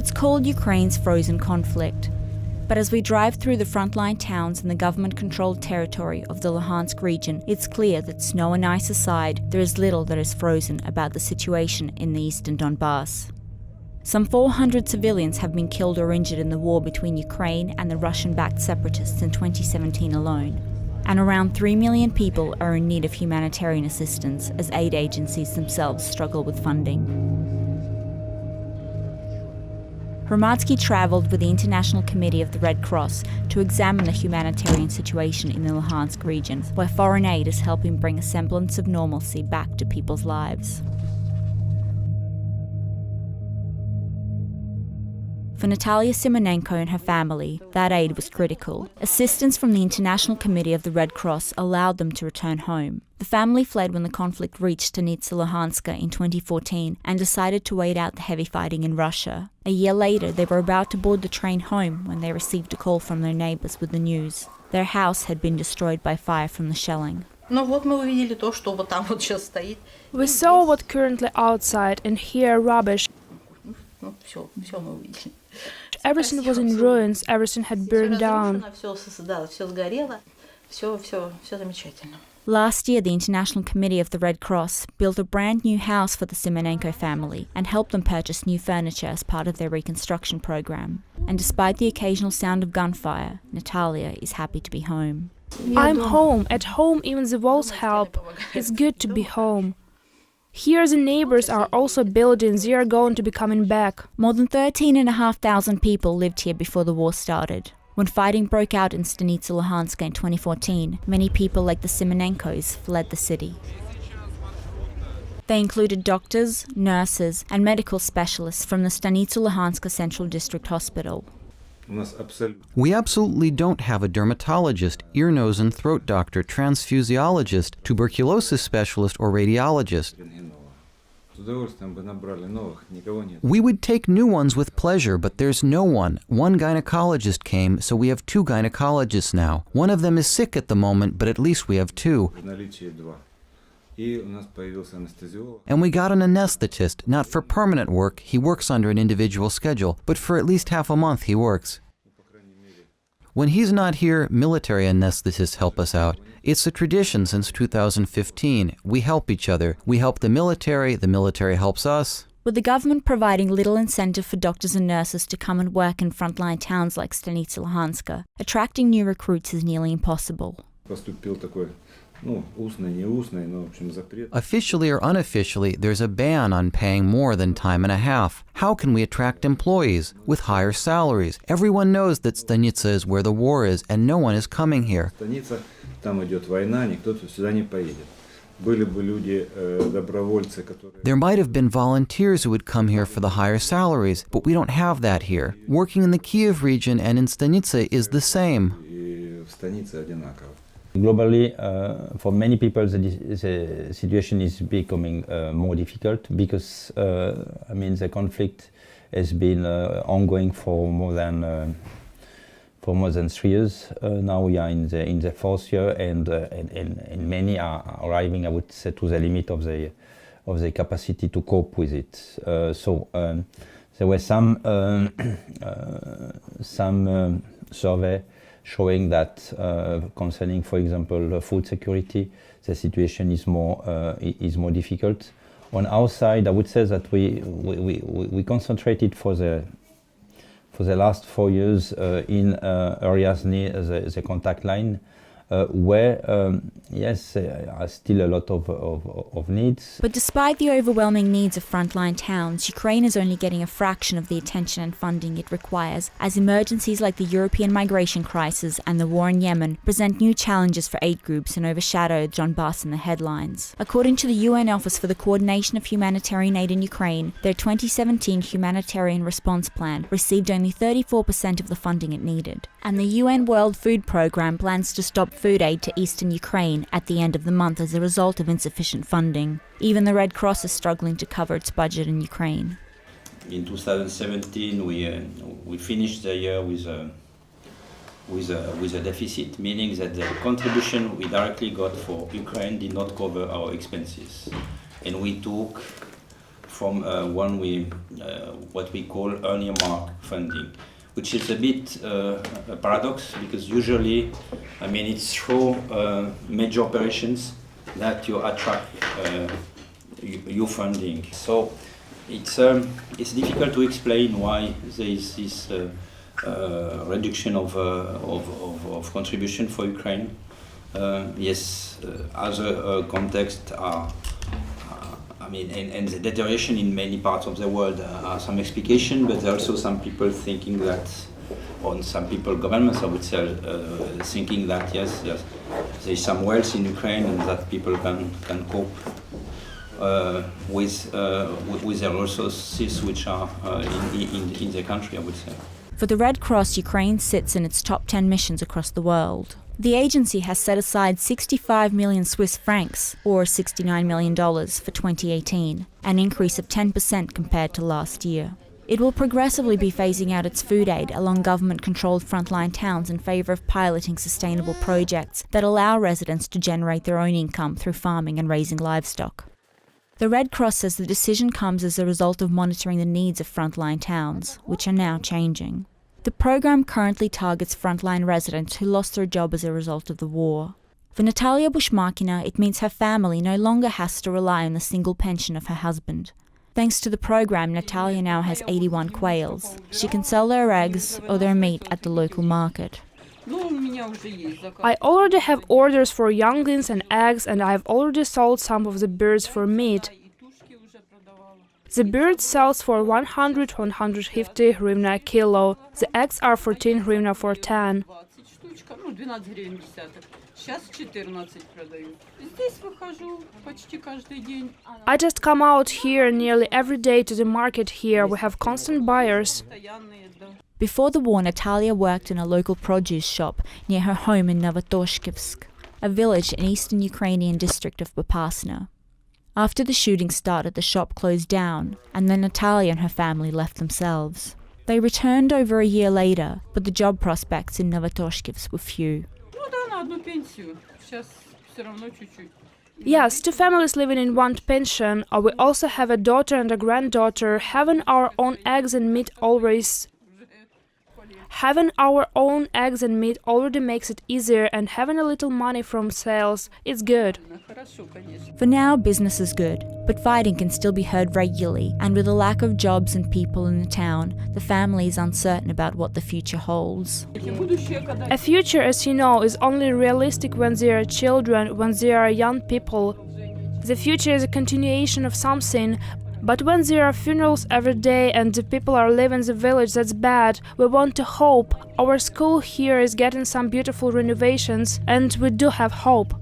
It's called Ukraine's frozen conflict. But as we drive through the frontline towns in the government-controlled territory of the Luhansk region, it's clear that snow and ice aside, there is little that is frozen about the situation in the eastern Donbas. Some 400 civilians have been killed or injured in the war between Ukraine and the Russian-backed separatists in 2017 alone. And around 3 million people are in need of humanitarian assistance as aid agencies themselves struggle with funding. Hromadske travelled with the International Committee of the Red Cross to examine the humanitarian situation in the Luhansk region, where foreign aid is helping bring a semblance of normalcy back to people's lives. For Natalia Simonenko and her family, that aid was critical. Assistance from the International Committee of the Red Cross allowed them to return home. The family fled when the conflict reached Stanitsa Luhansk in 2014 and decided to wait out the heavy fighting in Russia. A year later, they were about to board the train home when they received a call from their neighbours with the news. Their house had been destroyed by fire from the shelling. We saw what currently outside and here rubbish. Everything was in ruins, everything had burned down. Last year, the International Committee of the Red Cross built a brand new house for the Simonenko family and helped them purchase new furniture as part of their reconstruction program. And despite the occasional sound of gunfire, Natalia is happy to be home. I'm home. At home, even the walls help. It's good to be home. Here the neighbors are also building, they are going to be coming back. More than 13,500 people lived here before the war started. When fighting broke out in Stanitsa Luhansk in 2014, many people like the Simonenkos fled the city. They included doctors, nurses, and medical specialists from the Stanitsa Luhansk Central District Hospital. We absolutely don't have a dermatologist, ear, nose, and throat doctor, transfusiologist, tuberculosis specialist, or radiologist. We would take new ones with pleasure, but there's no one. One gynecologist came, so we have 2 gynecologists now. One of them is sick at the moment, but at least we have 2. And we got an anesthetist, not for permanent work, he works under an individual schedule, but for at least half a month he works. When he's not here, military anesthetists help us out. It's a tradition since 2015. We help each other. We help the military helps us. With the government providing little incentive for doctors and nurses to come and work in frontline towns like Stanitsa Luhansk, attracting new recruits is nearly impossible. Officially or unofficially, there's a ban on paying more than time and a half. How can we attract employees with higher salaries? Everyone knows that Stanitsa is where the war is, and no one is coming here. There might have been volunteers who would come here for the higher salaries, but we don't have that here. Working in the Kiev region and in Stanitsa is the same. Globally, for many people, the situation is becoming more difficult because, the conflict has been ongoing for more than 3 years. Now we are in the 4th year, and many are arriving, I would say, to the limit of the capacity to cope with it. So there were some survey showing that concerning, for example, food security, the situation is more difficult. On our side, I would say that we concentrated for the last 4 years in areas near the contact line, where yes, there are still a lot of needs. But despite the overwhelming needs of frontline towns, Ukraine is only getting a fraction of the attention and funding it requires, as emergencies like the European migration crisis and the war in Yemen present new challenges for aid groups and overshadow Donbas in the headlines. According to the UN Office for the Coordination of Humanitarian Aid in Ukraine, their 2017 humanitarian response plan received only 34% of the funding it needed. And the UN World Food Programme plans to stop food aid to eastern Ukraine at the end of the month as a result of insufficient funding. Even the Red Cross is struggling to cover its budget in Ukraine. In 2017, we finished the year with a deficit, meaning that the contribution we directly got for Ukraine did not cover our expenses. And we took from one what we call earmark funding, which is a bit a paradox, because usually, I mean, it's through major operations that you attract your funding. So it's difficult to explain why there is this reduction of contribution for Ukraine. Yes, other contexts are, I mean, and the deterioration in many parts of the world are some explication, but there are also some people thinking that, or some people, governments, I would say, thinking that yes, there is some wealth in Ukraine and that people can cope with the resources which are in the country, I would say. For the Red Cross, Ukraine sits in its top 10 missions across the world. The agency has set aside 65 million Swiss francs, or $69 million, for 2018, an increase of 10% compared to last year. It will progressively be phasing out its food aid along government-controlled frontline towns in favour of piloting sustainable projects that allow residents to generate their own income through farming and raising livestock. The Red Cross says the decision comes as a result of monitoring the needs of frontline towns, which are now changing. The program currently targets frontline residents who lost their job as a result of the war. For Natalia Bushmakina, it means her family no longer has to rely on the single pension of her husband. Thanks to the program, Natalia now has 81 quails. She can sell their eggs or their meat at the local market. I already have orders for younglings and eggs, and I have already sold some of the birds for meat. The bird sells for 100-150 hryvnia a kilo. The eggs are 14 hryvnia for 10. I just come out here nearly every day to the market here. We have constant buyers. Before the war, Natalia worked in a local produce shop near her home in Novatoshkivsk, a village in eastern Ukrainian district of Popasna. After the shooting started, the shop closed down, and then Natalia and her family left themselves. They returned over a year later, but the job prospects in Novatoshkivsk were few. Yes, two families living in one pension. We also have a daughter and a granddaughter. Having our own eggs and meat already makes it easier, and having a little money from sales is good. For now, business is good, but fighting can still be heard regularly, and with a lack of jobs and people in the town, the family is uncertain about what the future holds. A future, as you know, is only realistic when there are children, when there are young people. The future is a continuation of something. But when there are funerals every day and the people are leaving the village, that's bad. We want to hope. Our school here is getting some beautiful renovations, and we do have hope.